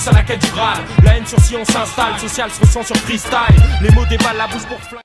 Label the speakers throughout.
Speaker 1: tous à la quête du Graal. La haine sur Sion s'installe, social se ressent sur freestyle. Les mots déballent la bouche pour fly.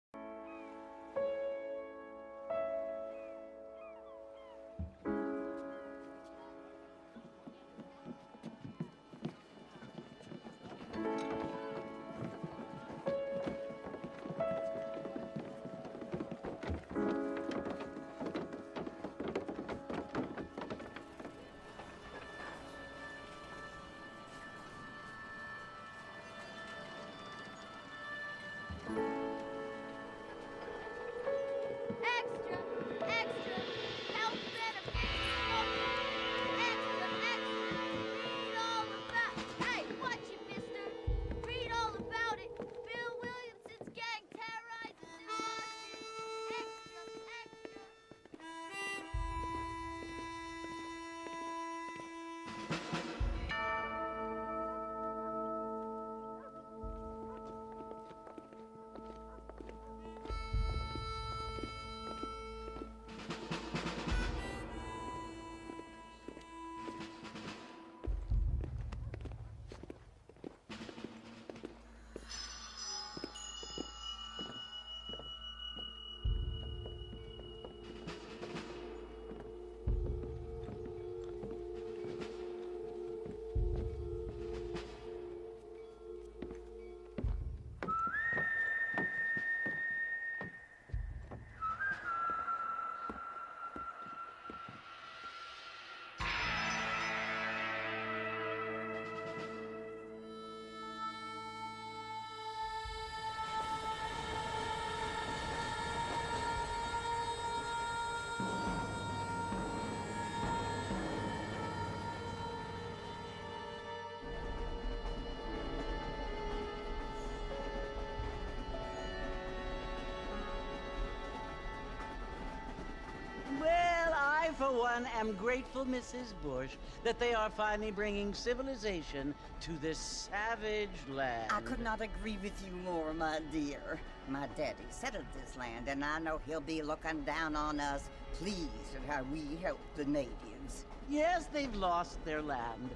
Speaker 2: For one, am grateful, Mrs. Bush, that they are finally bringing civilization to this savage land.
Speaker 3: I could not agree with you more, my dear. My daddy settled this land, and I know he'll be looking down on us, pleased at how we help the natives.
Speaker 2: Yes, they've lost their land,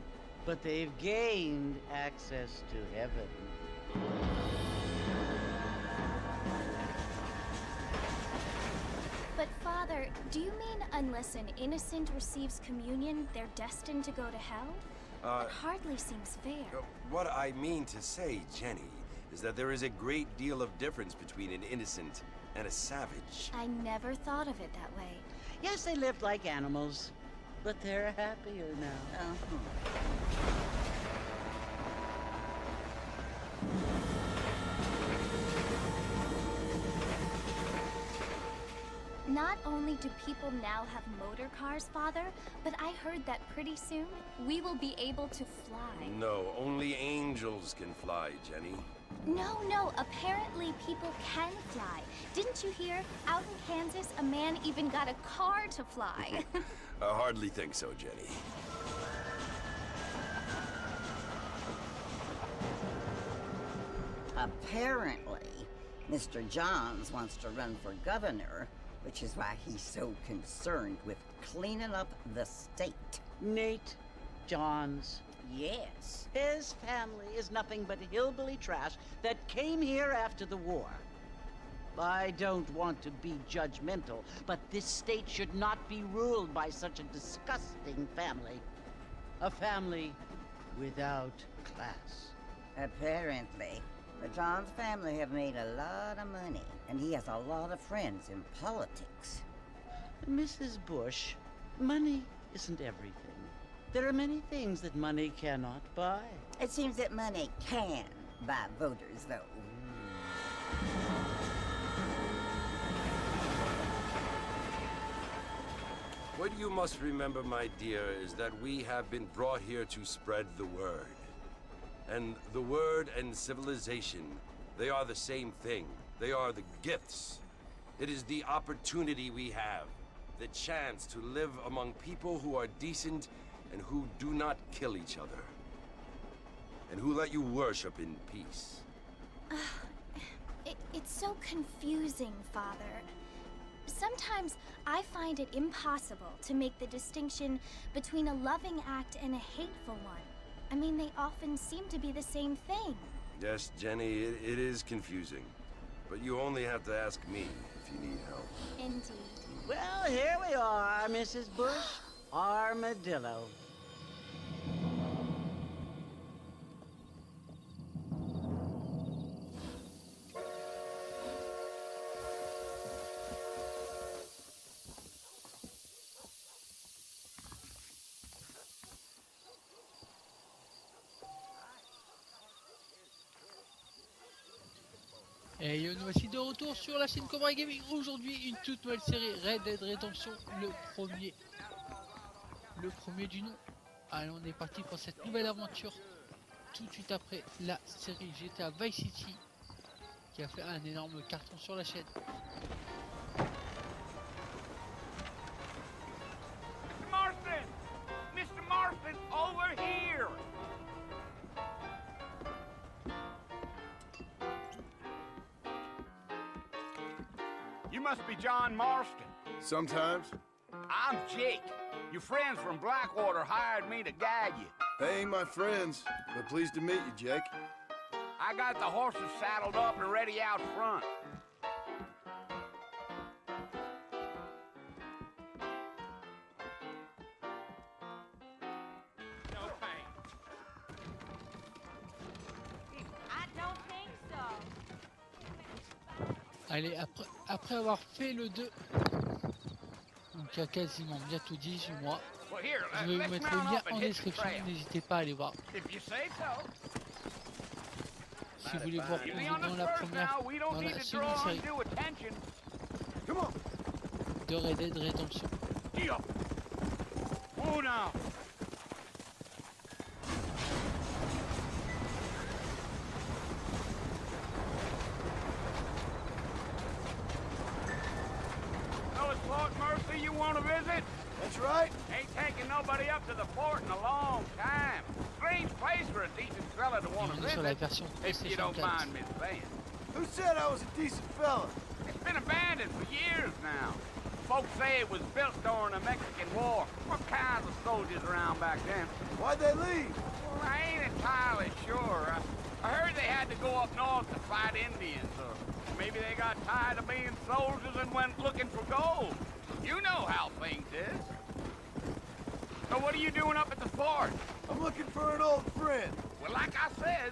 Speaker 2: but they've gained access to heaven.
Speaker 4: But Father, do you mean unless an innocent receives communion, they're destined to go to hell? That hardly seems fair.
Speaker 5: What I mean to say, Jenny, is that there is a great deal of difference between an innocent and a savage.
Speaker 4: I never thought of it that way.
Speaker 2: Yes, they lived like animals, but they're happier now.
Speaker 4: Not only do people now have motor cars, Father, but I heard that pretty soon we will be able to fly.
Speaker 5: No, only angels can fly, Jenny.
Speaker 4: No, apparently people can fly. Didn't you hear? Out in Kansas, a man even got a car to fly.
Speaker 5: I hardly think so, Jenny.
Speaker 3: Apparently, Mr. Johns wants to run for governor, which is why he's so concerned with cleaning up the state.
Speaker 2: Nate Johns.
Speaker 3: Yes.
Speaker 2: His family is nothing but hillbilly trash that came here after the war. I don't want to be judgmental, but this state should not be ruled by such a disgusting family. A family without class.
Speaker 3: Apparently. The Johns family have made a lot of money, and he has a lot of friends in politics.
Speaker 2: Mrs. Bush, money isn't everything. There are many things that money cannot buy.
Speaker 3: It seems that money can buy voters, though.
Speaker 5: What you must remember, my dear, is that we have been brought here to spread the word. And the word and civilization, they are the same thing. They are the gifts. It is the opportunity we have, the chance to live among people who are decent and who do not kill each other. And who let you worship in peace.
Speaker 4: It's so confusing, Father. Sometimes I find it impossible to make the distinction between a loving act and a hateful one. I mean, they often seem to be the same thing.
Speaker 5: Yes, Jenny, it is confusing. But you only have to ask me if you need help.
Speaker 4: Indeed.
Speaker 2: Well, here we are, Mrs. Bush. Armadillo.
Speaker 6: Et nous voici de retour sur la chaîne Cobragaming. Aujourd'hui, une toute nouvelle série, Red Dead Redemption, le premier du nom. Allez, on est parti pour cette nouvelle aventure tout de suite après la série GTA Vice City qui a fait un énorme carton sur la chaîne.
Speaker 7: Mr. Marston, over here! You must be John Marston.
Speaker 8: Sometimes.
Speaker 7: I'm Jake. Your friends from Blackwater hired me to guide you.
Speaker 8: They ain't my friends, but pleased to meet you, Jake.
Speaker 7: I got the horses saddled up and ready out front. No pain.
Speaker 9: I don't think so.
Speaker 6: Allez, après avoir fait le 2, donc il y a quasiment bientôt 18 mois,
Speaker 7: Well, here,
Speaker 6: je vais vous
Speaker 7: let's
Speaker 6: mettre le
Speaker 7: mount
Speaker 6: lien
Speaker 7: up and
Speaker 6: en
Speaker 7: hit the
Speaker 6: description,
Speaker 7: trail.
Speaker 6: n'hésitez pas à aller voir.
Speaker 7: If you say so.
Speaker 6: Si vous voulez voir
Speaker 7: You'll
Speaker 6: où
Speaker 7: be
Speaker 6: est
Speaker 7: on
Speaker 6: dans
Speaker 7: us
Speaker 6: la
Speaker 7: first
Speaker 6: première,
Speaker 7: now. We don't
Speaker 6: dans
Speaker 7: need
Speaker 6: la
Speaker 7: to
Speaker 6: seconde
Speaker 7: draw
Speaker 6: série
Speaker 7: undue attention.
Speaker 8: Come on.
Speaker 6: de Red Dead Redemption.
Speaker 7: Deal. Oh, now. Oh, it's Fort Mercy you want to visit?
Speaker 8: That's right.
Speaker 7: Ain't taking nobody up to the fort in a long time. Strange place for a decent fella to want to
Speaker 6: Bienvenue sur la
Speaker 7: visit,
Speaker 6: version
Speaker 7: if you don't
Speaker 6: PS4.
Speaker 7: mind me saying.
Speaker 8: Who said I was a decent fella?
Speaker 7: It's been abandoned for years now. Folks say it was built during the Mexican War. What kinds of soldiers around back then?
Speaker 8: Why'd they leave?
Speaker 7: Well, I ain't entirely sure. I heard they had to go up north to fight Indians, or maybe they got tired of being soldiers and went looking for gold. You know how things is. So what are you doing up at the fort?
Speaker 8: I'm looking for an old friend.
Speaker 7: Well, like I says,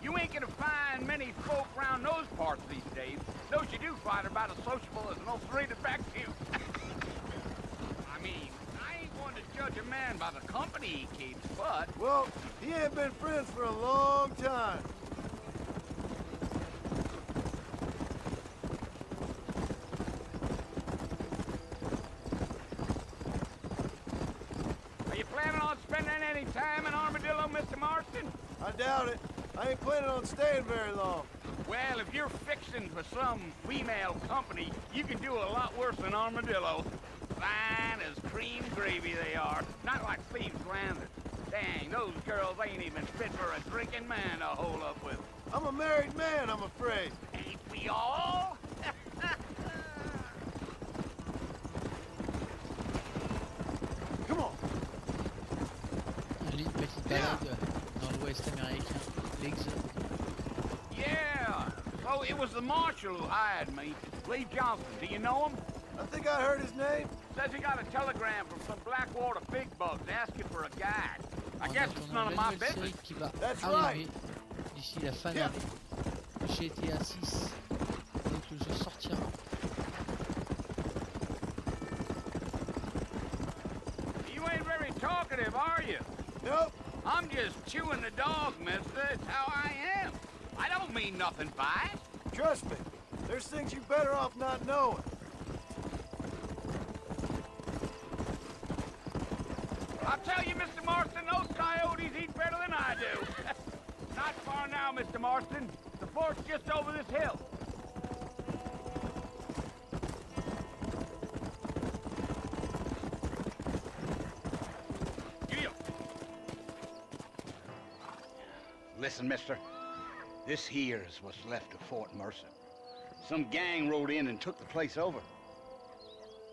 Speaker 7: you ain't gonna find many folk around those parts these days. Those you do find are about as sociable as an old serrated back to you. I mean, I ain't going to judge a man by the company he keeps, but...
Speaker 8: Well, he ain't been friends for a long time.
Speaker 7: Are you planning on spending any time in Armadillo, Mr. Marston?
Speaker 8: I doubt it. I ain't planning on staying very long.
Speaker 7: Well, if you're fixing for some female company, you can do a lot worse than Armadillo. Fine as cream gravy they are, not like thieves' landers. Dang, those girls ain't even fit for a drinking man to hole up with.
Speaker 8: I'm a married man, I'm afraid.
Speaker 7: Ain't we all?
Speaker 8: Come on.
Speaker 6: Allez, une petite balade dans l'ouest américain, l'Exode.
Speaker 7: Yeah, so it was the marshal who hired me, Lee Johnson. Do you know him?
Speaker 8: I think I heard his name.
Speaker 7: Says he got a telegram from some Blackwater big bugs asking for a guide. I
Speaker 6: En
Speaker 7: guess it's
Speaker 6: attendant
Speaker 7: none of
Speaker 6: la
Speaker 7: my
Speaker 6: nouvelle
Speaker 7: business.
Speaker 6: série qui va
Speaker 8: That's
Speaker 6: arriver d'ici la fin d'année, GTA 6, dès que le jeu sortira.
Speaker 7: You ain't very talkative, are you?
Speaker 8: Nope.
Speaker 7: I'm just chewing the dog, mister. It's how I am. I don't mean nothing by it.
Speaker 8: Trust me. There's things you better off not knowing.
Speaker 7: I'll tell you, Mr. Marston, those coyotes eat better than I do. Not far now, Mr. Marston. The fort's just over this hill. Gil. Listen, mister. This here is what's left of Fort Mercer. Some gang rode in and took the place over.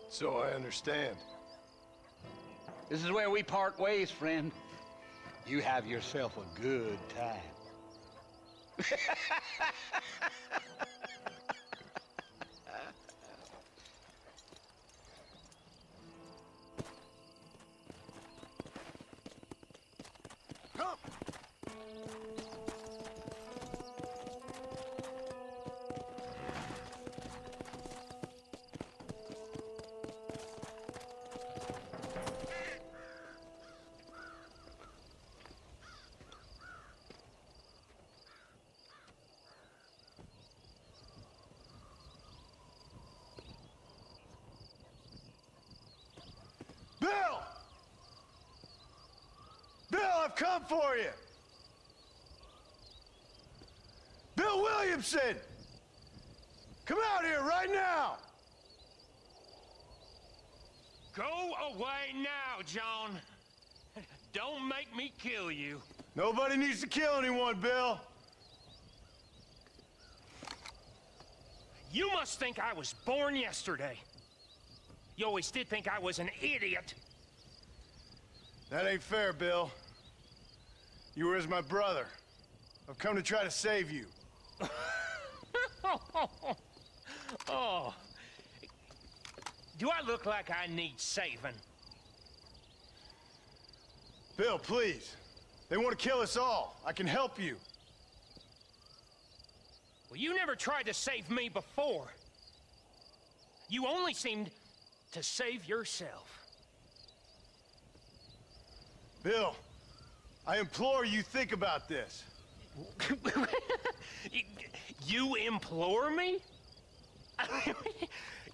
Speaker 8: So I understand.
Speaker 7: This is where we part ways, friend.
Speaker 10: you have yourself a good time.
Speaker 8: Bill! Bill, I've come for you! Bill Williamson! Come out here right now!
Speaker 1: Go away now, John. Don't make me kill you.
Speaker 8: Nobody needs to kill anyone, Bill.
Speaker 1: You must think I was born yesterday. You always did think I was an idiot.
Speaker 8: That ain't fair, Bill. You were as my brother. I've come to try to save you.
Speaker 1: Oh. Do I look like I need saving?
Speaker 8: Bill, please. They want to kill us all. I can help you.
Speaker 1: Well, you never tried to save me before. You only seemed to save yourself.
Speaker 8: Bill, I implore you think about this.
Speaker 1: You implore me?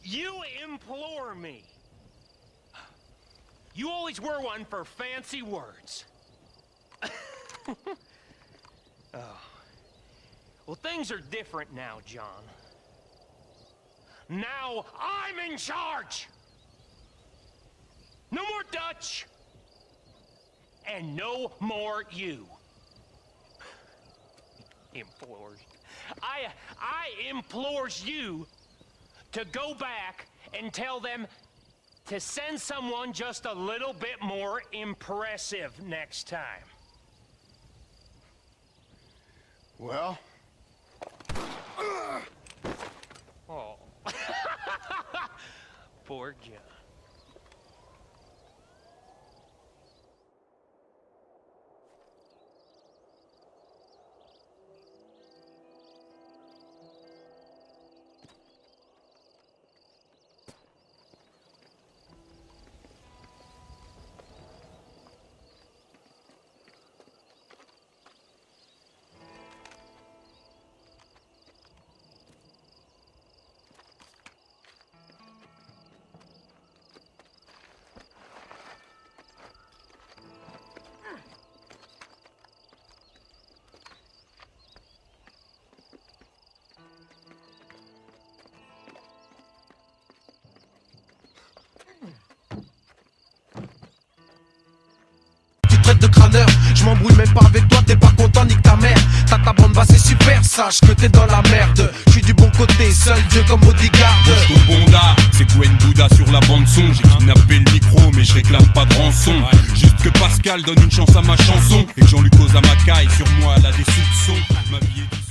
Speaker 1: You implore me. You always were one for fancy words. Oh. Well, things are different now, John. Now I'm in charge! No more Dutch! And no more you. Implores. I implores you to go back and tell them to send someone just a little bit more impressive next time.
Speaker 8: Well?
Speaker 1: Oh. Poor John.
Speaker 11: De crâneur, je m'embrouille même pas avec toi, t'es pas content, nique ta mère. T'as ta bande, bah c'est super, sache que t'es dans la merde. Je suis du bon côté, seul Dieu comme bodyguard.
Speaker 12: Bonjour Bonda, c'est Gwen Bouddha sur la bande son. J'ai kidnappé le micro mais je réclame pas de rançon. Juste que Pascal donne une chance à ma chanson et que Jean-Luc Ozamakaï sur moi elle a des soupçons. Ma vie est